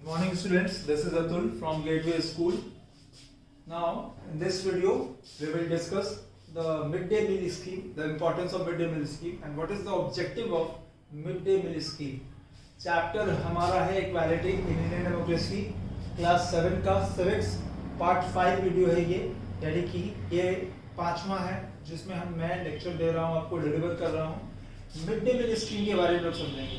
Good morning students, this is Atul from Gateway School. Now in this video we will discuss the midday meal scheme, the importance of midday meal scheme and what is the objective of midday meal scheme. Chapter हमारा है equality in Indian democracy, class 7 का civics part 5 video है ये, यानी कि ये 5वां है जिसमें मैं लेक्चर दे रहा हूँ, आपको डिलीवर कर रहा हूँ। मिड डे मील स्कीम के बारे में लोग समझेंगे।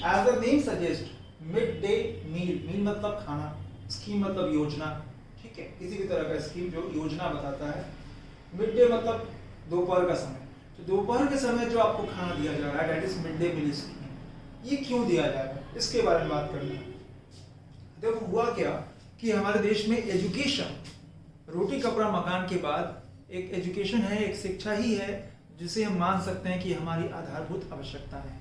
As the name suggest, mid day meal मतलब खाना, स्कीम मतलब योजना, ठीक है, किसी भी तरह का स्कीम जो योजना बताता है। मिड डे मतलब दोपहर का समय, तो दोपहर के समय जो आपको खाना दिया जा रहा है that is mid day meal scheme. ये क्यों दिया जा रहा है इसके बारे में बात करनी है। देखो हुआ क्या कि हमारे देश में एजुकेशन, रोटी कपड़ा मकान के बाद एक एजुकेशन है, एक शिक्षा ही है जिसे हम मान सकते हैं कि हमारी आधारभूत आवश्यकता है।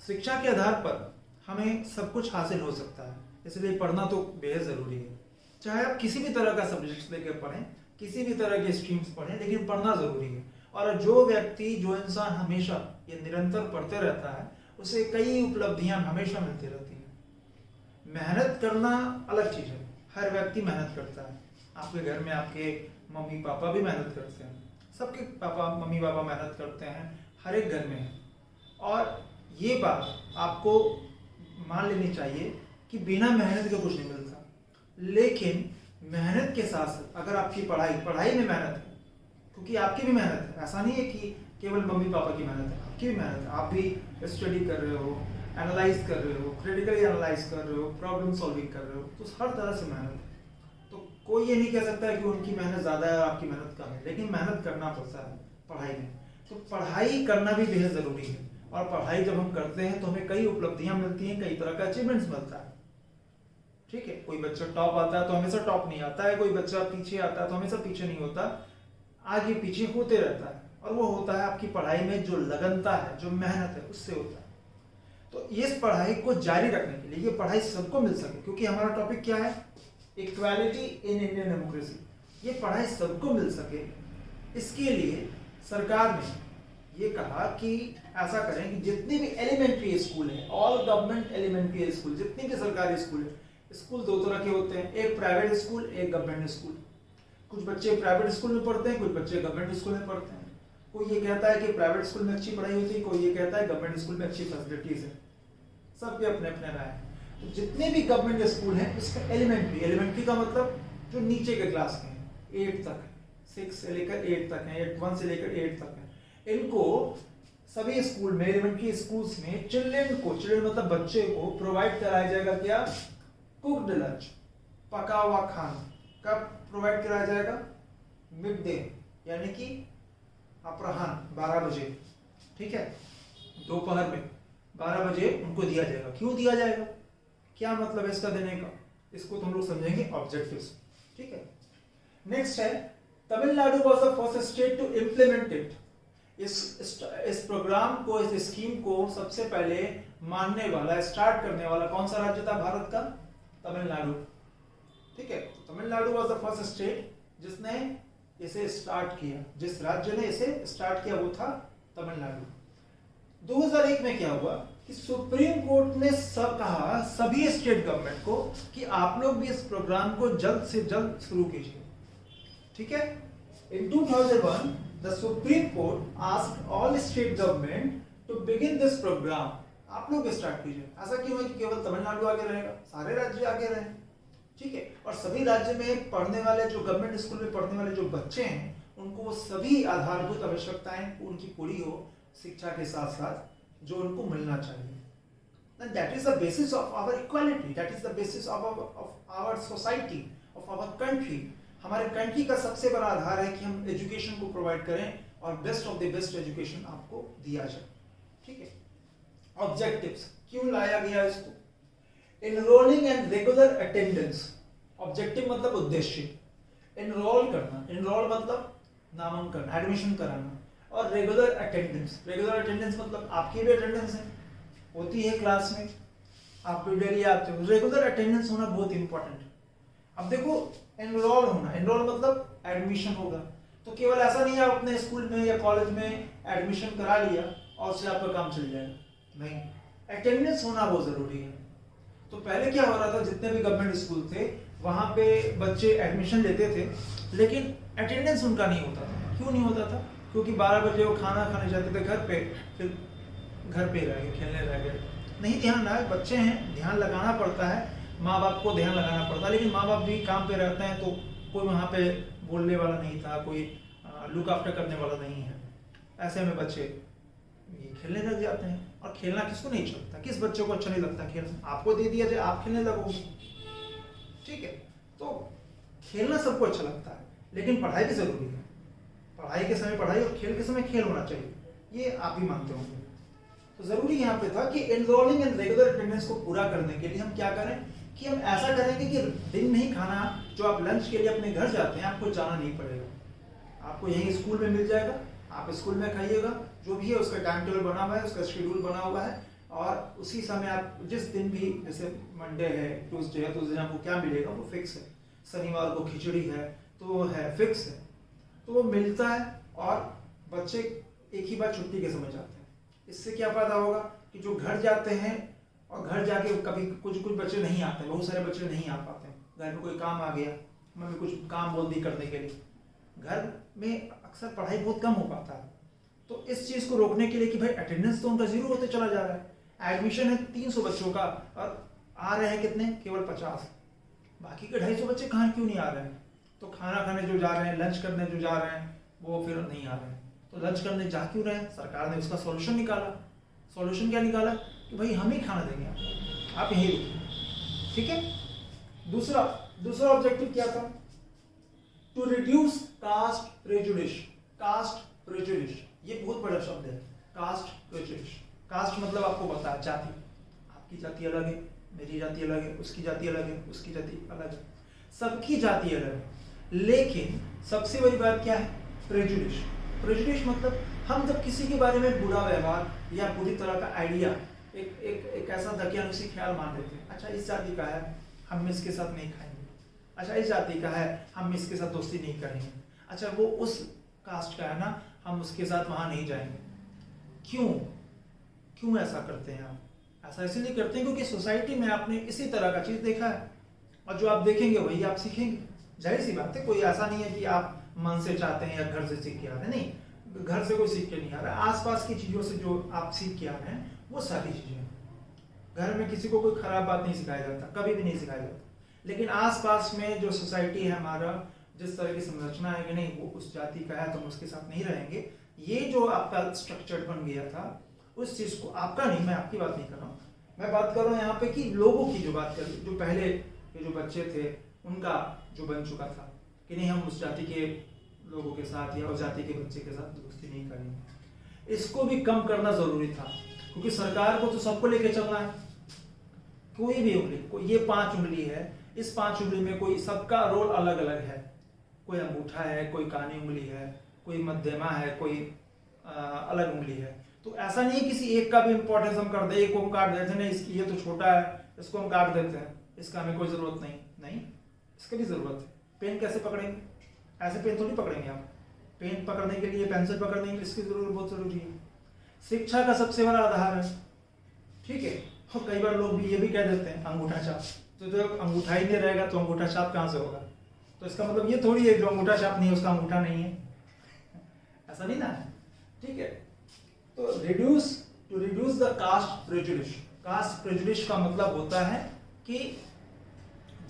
शिक्षा के आधार पर हमें सब कुछ हासिल हो सकता है, इसलिए पढ़ना तो बेहद जरूरी है। चाहे आप किसी भी तरह का सब्जेक्ट लेकर पढ़ें, किसी भी तरह के स्ट्रीम्स पढ़ें, लेकिन पढ़ना जरूरी है। और जो व्यक्ति, जो इंसान हमेशा ये निरंतर पढ़ते रहता है उसे कई उपलब्धियां हमेशा मिलती रहती हैं। मेहनत करना अलग चीज है, हर व्यक्ति मेहनत करता है। आपके घर में आपके मम्मी पापा भी मेहनत करते हैं, सबके मम्मी पापा मेहनत करते हैं, हर एक घर में है। और ये बात आपको मान लेनी चाहिए कि बिना मेहनत के कुछ नहीं मिलता। लेकिन मेहनत के साथ साथ अगर आपकी पढ़ाई में मेहनत है, क्योंकि आपकी भी मेहनत है, ऐसा नहीं है कि केवल मम्मी पापा की मेहनत है, आपकी भी मेहनत है। आप भी स्टडी कर रहे हो, एनालाइज कर रहे हो, क्रिटिकली एनालाइज कर रहे हो, प्रॉब्लम सॉल्विंग कर रहे हो, तो हर तरह से मेहनत है। तो कोई ये नहीं कह सकता कि उनकी मेहनत ज्यादा है और आपकी मेहनत कम है, लेकिन मेहनत करना पड़ता है पढ़ाई में। तो पढ़ाई करना भी बेहद जरूरी है, और पढ़ाई जब हम करते हैं तो हमें कई उपलब्धियां मिलती हैं, कई तरह का अचीवमेंट्स मिलता है, ठीक है। कोई बच्चा टॉप आता है तो हमेशा टॉप नहीं आता है, कोई बच्चा पीछे आता है तो हमेशा पीछे नहीं होता, आगे पीछे होते रहता है। और वो होता है आपकी पढ़ाई में जो लगनता है, जो मेहनत है, उससे होता है। तो इस पढ़ाई को जारी रखने के लिए, ये पढ़ाई सबको मिल सके, क्योंकि हमारा टॉपिक क्या है, इक्वालिटी इन इंडियन डेमोक्रेसी, ये पढ़ाई सबको मिल सके, इसके लिए सरकार ने ये कहा कि ऐसा करें कि जितने भी एलिमेंट्री स्कूल हैं, ऑल गवर्नमेंट एलिमेंट्री स्कूल, जितने भी सरकारी स्कूल है, स्कूल दो तरह के होते हैं, एक प्राइवेट स्कूल, एक गवर्नमेंट स्कूल। कुछ बच्चे प्राइवेट स्कूल में पढ़ते हैं, कुछ बच्चे गवर्नमेंट स्कूल में पढ़ते हैं। कोई ये कहता है कि प्राइवेट स्कूल में अच्छी पढ़ाई होती है, कोई ये कहता है गवर्नमेंट स्कूल में अच्छी फैसिलिटीज है, सबके अपने अपने राय है। तो जितने भी गवर्नमेंट स्कूल हैं इसमें एलिमेंट्री का मतलब जो नीचे के क्लास के हैं, 8 तक, 6 से लेकर 8 तक है, 1 से लेकर 8 तक है, इनको सभी स्कूल में, एलिमेंट्री स्कूल्स में चिल्ड्रन मतलब बच्चे को प्रोवाइड कराया जाएगा क्या, कुक्ड लंच, पका हुआ खाना। कब प्रोवाइड कराया जाएगा, मिड डे, यानी कि अपराह्न 12 बजे, ठीक है, दोपहर में 12 बजे उनको दिया जाएगा। क्यों दिया जाएगा, क्या मतलब है इसका देने का, इसको तो हम लोग समझेंगे ऑब्जेक्टिव्स, ठीक है। नेक्स्ट है, Tamil Nadu was the first state to implement it. इस प्रोग्राम को, इस स्कीम को सबसे पहले मानने वाला, स्टार्ट करने वाला कौन सा राज्य था भारत का, तमिलनाडु, ठीक है। तो Tamil Nadu was the first state जिसने इसे स्टार्ट किया, जिस राज्य ने इसे स्टार्ट किया वो था तमिलनाडु। 2001 में क्या हुआ कि सुप्रीम कोर्ट ने सब कहा सभी स्टेट गवर्नमेंट को कि आप लोग भी इस प्रोग्राम को जल्द से जल्द शुरू कीजिए, ठीक है। In 2001 the supreme court asked all state government to begin this program. आप लोग स्टार्ट कीजिए। ऐसा क्यों है कि केवल तमिलनाडु आगे रहेगा, सारे राज्य आगे रहे, ठीक है। और सभी राज्य में पढ़ने वाले, जो गवर्नमेंट स्कूल में पढ़ने वाले जो बच्चे हैं, उनको वो सभी आधारभूत आवश्यकताएं उनकी पूरी हो, शिक्षा के साथ साथ जो उनको मिलना चाहिए। That is the basis of our equality, that is the basis of our society, of our country. हमारे कंट्री का सबसे बड़ा आधार है कि हम एजुकेशन को प्रोवाइड करें और best of the best education आपको दिया जाए, ठीक है। ऑब्जेक्टिव्स, क्यों लाया गया इसको, enrolling and regular attendance. Objective मतलब उद्देश्य, एनरोल करना, एनरोल मतलब नामांकन, एडमिशन कराना, और रेगुलर अटेंडेंस मतलब आपकी भी अटेंडेंस है, होती है क्लास में, आप भी डेली आते हो, रेगुलर अटेंडेंस होना बहुत इंपॉर्टेंट है। अब देखो, एनरोल होना, एनरोल मतलब एडमिशन होगा, तो केवल ऐसा नहीं है आप अपने स्कूल में या कॉलेज में एडमिशन करा लिया और उससे आपका काम चल जाएगा, नहीं, अटेंडेंस होना बहुत जरूरी है। तो पहले क्या हो रहा था, जितने भी गवर्नमेंट स्कूल थे वहां पे बच्चे एडमिशन लेते थे लेकिन अटेंडेंस उनका नहीं होता था। क्यों नहीं होता था? क्योंकि 12 बजे वो खाना खाने जाते थे घर पे, फिर घर पे रह गए, खेलने रह गए, नहीं ध्यान रहा है। बच्चे हैं, ध्यान लगाना पड़ता है, माँ बाप को ध्यान लगाना पड़ता है, लेकिन माँ बाप भी काम पे रहते हैं तो कोई वहाँ पे बोलने वाला नहीं था, कोई लुक आफ्टर करने वाला नहीं है। ऐसे में बच्चे ये खेलने लग जाते हैं। और खेलना किसको नहीं चलता? किस बच्चे को अच्छा नहीं लगता खेलना? आपको दे दिया जाए आप खेलने लगोगे, ठीक है? तो खेलना सबको अच्छा लगता है, लेकिन पढ़ाई भी जरूरी है। पढ़ाई के समय पढ़ाई और खेल के समय खेल होना चाहिए, ये आप भी मानते होंगे। तो जरूरी यहाँ पे था कि एनरोलिंग इन रेगुलर अटेंडेंस को पूरा करने के लिए हम क्या करें कि हम ऐसा करेंगे कि दिन नहीं खाना जो आप लंच के लिए अपने घर जाते हैं आपको जाना नहीं पड़ेगा, आपको यहीं स्कूल में मिल जाएगा, आप स्कूल में खाइएगा, जो भी है उसका टाइम टेबल बना हुआ है, उसका शेड्यूल बना हुआ है, और उसी समय आप जिस दिन भी, जैसे मंडे है, ट्यूसडे है, तो उस दिन आपको क्या मिलेगा वो फिक्स है। शनिवार को खिचड़ी है तो वो है, फिक्स है, तो वो मिलता है और बच्चे एक ही बार छुट्टी के समय जाते हैं। इससे क्या फायदा होगा कि जो घर जाते हैं और घर जाके कभी कुछ बच्चे नहीं आते, बहुत सारे बच्चे नहीं आ पाते हैं, घर में कोई काम आ गया, मम्मी कुछ काम बोल दी करने के लिए, घर में अक्सर पढ़ाई बहुत कम हो पाता है। तो इस चीज को रोकने के लिए कि भाई अटेंडेंस तो उनका जीरो होते चला जा रहा है, एडमिशन है 300 बच्चों का और आ रहे हैं कितने, केवल 50, बाकी के 250 बच्चे कहाँ क्यों नहीं आ रहे हैं? तो खाना खाने जो जा रहे हैं, लंच करने जो जा रहे हैं, वो फिर नहीं आ रहे हैं। तो लंच करने जा क्यों रहे हैं? सरकार ने उसका सॉल्यूशन निकाला। सॉल्यूशन क्या निकाला कि भाई हम ही खाना देंगे आपको, आप यहीं रुकिए, ठीक है? दूसरा ऑब्जेक्टिव क्या था? To reduce caste prejudice. Caste prejudice ये बहुत बड़ा शब्द है, कास्ट प्रेजुडिस। कास्ट मतलब आपको पता है, जाति। आपकी जाति अलग है, मेरी जाति अलग है, उसकी जाति अलग है, उसकी जाति अलग है, सबकी जाति अलग है। लेकिन सबसे बड़ी बात क्या है? प्रेजुडिस। प्रेजुडिस मतलब हम जब किसी के बारे में बुरा व्यवहार या बुरी तरह का आइडिया, एक ऐसा दकियानुसी ख्याल मान लेते हैं, अच्छा इस जाति का है हम इसके साथ नहीं खाएंगे, अच्छा इस जाति का है हम इसके साथ दोस्ती नहीं करेंगे, अच्छा वो उस कास्ट का है ना हम उसके साथ वहां नहीं जाएंगे। क्यों ऐसा करते हैं आप? ऐसा इसलिए करते हैं क्योंकि सोसाइटी में आपने इसी तरह का चीज देखा है, और जो आप देखेंगे वही आप सीखेंगे। जाहिर सी बात है, कोई ऐसा नहीं है कि आप मन से चाहते हैं या घर से सीख के आ रहे हैं, नहीं, घर से कोई सीख के नहीं आ रहा है, आसपास की चीजों से जो आप सीख के आ रहे हैं वो सारी चीजें। घर में किसी को कोई खराब बात नहीं सिखाया जाता, कभी भी नहीं सिखाया जाता, लेकिन आसपास में जो सोसाइटी है हमारा, जिस तरह की संरचना है कि नहीं वो उस जाति का है तो हम उसके साथ नहीं रहेंगे, ये जो आपका स्ट्रक्चर बन गया था उस चीज को, आपका नहीं, मैं आपकी बात नहीं कर रहा हूँ, मैं बात कर रहा हूँ यहाँ पे कि लोगों की जो बात कर, जो पहले के जो बच्चे थे उनका जो बन चुका था कि नहीं हम उस जाति के लोगों के साथ या उस जाति के बच्चे के साथ दोस्ती नहीं करेंगे, इसको भी कम करना जरूरी था। क्योंकि सरकार को तो सबको लेके चलना है, कोई भी उंगली, कोई ये 5 उंगली है, इस 5 उंगली में कोई सबका रोल अलग अलग है, कोई अंगूठा है, कोई कानी उंगली है, कोई मध्यमा है, कोई अलग उंगली है। तो ऐसा नहीं है किसी एक का भी इंपॉर्टेंस हम कर दे, एक को हम काट देते हैं, नहीं ये तो छोटा है इसको हम काट देते हैं, इसका हमें कोई जरूरत नहीं, इसकी भी जरूरत है। पेन कैसे पकड़ेंगे? ऐसे पेन थोड़ी पकड़ेंगे आप, पेन पकड़ने के लिए, पेंसिल पकड़ने के लिए इसकी जरूरत बहुत जरूरी है। शिक्षा का सबसे बड़ा आधार है, ठीक है। और कई बार लोग भी ये भी कह देते हैं अंगूठा छाप, तो जो अंगूठा ही नहीं रहेगा तो अंगूठा छाप कहाँ से होगा? तो इसका मतलब ये थोड़ी है जो अंगूठा छाप नहीं है उसका अंगूठा नहीं है, ऐसा नहीं ना, ठीक है। तो to reduce the caste prejudice. Caste prejudice का मतलब होता है कि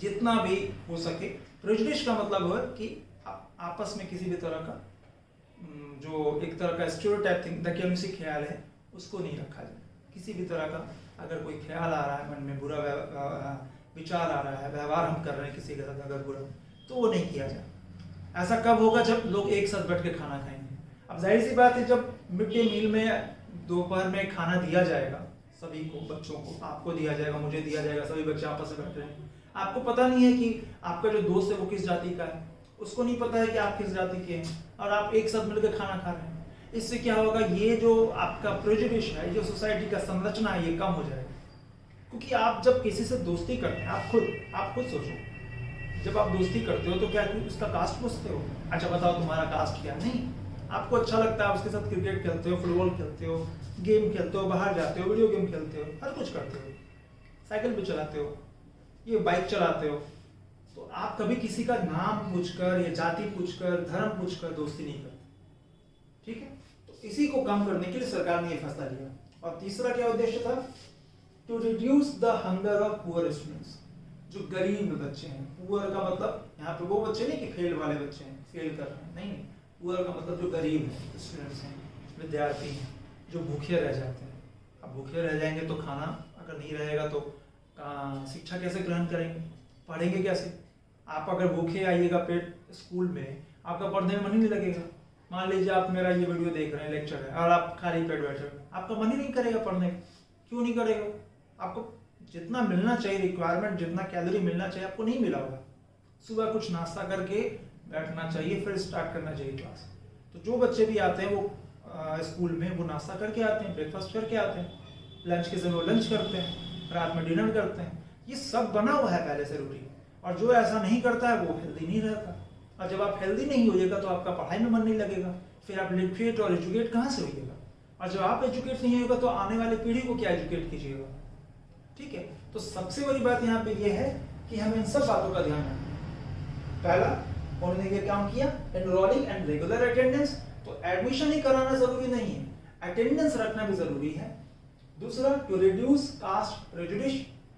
जितना भी हो सके, प्रेजुडिस का मतलब है कि आपस में किसी भी तरह का जो एक तरह का स्टीरियोटाइप थिंक, दकियानुसी ख्याल है उसको नहीं रखा जाए। किसी भी तरह का अगर कोई ख्याल आ रहा है मन में, बुरा विचार आ रहा है, व्यवहार हम कर रहे हैं किसी के साथ अगर बुरा, तो वो नहीं किया जाए। ऐसा कब होगा? जब लोग एक साथ बैठ के खाना खाएंगे। अब जाहिर सी बात है जब मिड डे मील में दोपहर में खाना दिया जाएगा सभी को, बच्चों को, आपको दिया जाएगा, मुझे दिया जाएगा, सभी बच्चे आपस में बैठ रहे हैं, आपको पता नहीं है कि आपका जो दोस्त है वो किस जाति का है, उसको नहीं पता है कि आप किस जाति के हैं, और आप एक साथ मिलकर खाना खा रहे हैं। इससे क्या होगा? ये जो आपका प्रेजुडिस है, जो सोसाइटी का संरचना है, ये कम हो जाएगा। क्योंकि आप जब किसी से दोस्ती करते हैं, आप खुद सोचो, जब आप दोस्ती करते हो तो क्या उसका कास्ट पूछते हो? अच्छा बताओ तुम्हारा कास्ट क्या? नहीं, आपको अच्छा लगता है उसके साथ क्रिकेट खेलते हो, फुटबॉल खेलते हो, गेम खेलते हो, बाहर जाते हो, वीडियो गेम खेलते हो, हर कुछ करते हो, साइकिल भी चलाते हो, ये बाइक चलाते हो, तो आप कभी किसी का नाम पूछकर या जाति पूछकर, धर्म पूछकर दोस्ती नहीं करते, ठीक है। तो इसी को कम करने के लिए सरकार ने ये फैसला लिया। और तीसरा क्या उद्देश्य था? To reduce the hunger of poor students, जो गरीब बच्चे हैं। पुअर का मतलब यहाँ पे वो बच्चे नहीं कि फेल वाले बच्चे हैं, फेल कर रहे हैं, नहीं। पुअर का मतलब जो गरीब है, स्टूडेंट्स हैं, विद्यार्थी हैं, जो भूखे रह जाते हैं। अब भूखे रह जाएंगे तो खाना अगर नहीं रहेगा तो शिक्षा कैसे ग्रहण करेंगे, पढ़ेंगे कैसे? आप अगर भूखे आइएगा पेट स्कूल में, आपका पढ़ने में मन ही नहीं लगेगा। मान लीजिए आप मेरा ये वीडियो देख रहे हैं, लेक्चर है, और आप खाली पेट बैठे हो, आपका मन ही नहीं करेगा पढ़ने का। क्यों नहीं करेगा? आपको जितना मिलना चाहिए, रिक्वायरमेंट जितना कैलोरी मिलना चाहिए आपको नहीं मिला होगा। सुबह कुछ नाश्ता करके बैठना चाहिए, फिर स्टार्ट करना चाहिए क्लास। तो जो बच्चे भी आते हैं वो स्कूल में वो नाश्ता करके आते हैं, ब्रेकफास्ट करके आते हैं, लंच के समय वो लंच करते हैं, रात में डिनर करते हैं। ये सब बना हुआ है पहले से रूटीन। और जो ऐसा नहीं करता है वो हेल्दी नहीं रहता। और जब आप हेल्दी नहीं होइएगा तो आपका पढ़ाई में मन नहीं लगेगा, फिर आप लिटरेट और एजुकेट कहाँ से होइएगा? और जब आप एजुकेट नहीं होगा तो आने वाली पीढ़ी को क्या एजुकेट कीजिएगा? ठीक है। तो सबसे बड़ी बात यहाँ पे ये है कि हमें इन सब बातों का ध्यान रखना। पहला, उन्होंने ये काम किया, एनरोलिंग एंड रेगुलर अटेंडेंस। तो एडमिशन ही कराना जरूरी नहीं है, अटेंडेंस रखना भी जरूरी है। दूसरा, टू रिड्यूस कास्ट प्रेजुडिस,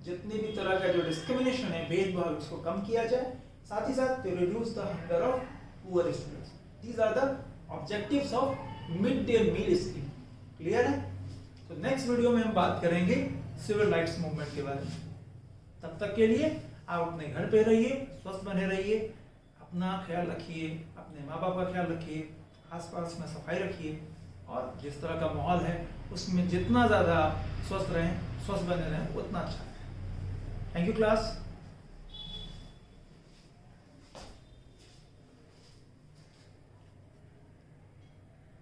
जितनी भी तरह का जो डिस्क्रिमिनेशन है, भेदभाव, उसको कम किया जाए। साथ ही साथ to reduce the hunger of poor students. These are the objectives of mid day meal scheme. Clear है? तो नेक्स्ट वीडियो में हम बात करेंगे सिविल राइट्स मूवमेंट के बारे में। तब तक के लिए आप अपने घर पे रहिए, स्वस्थ बने रहिए, अपना ख्याल रखिए, अपने माँ बाप का ख्याल रखिए, आसपास में सफाई रखिए, और जिस तरह का माहौल है उसमें जितना ज़्यादा स्वस्थ रहें, स्वस्थ बने रहें, उतना अच्छा है। Thank you class.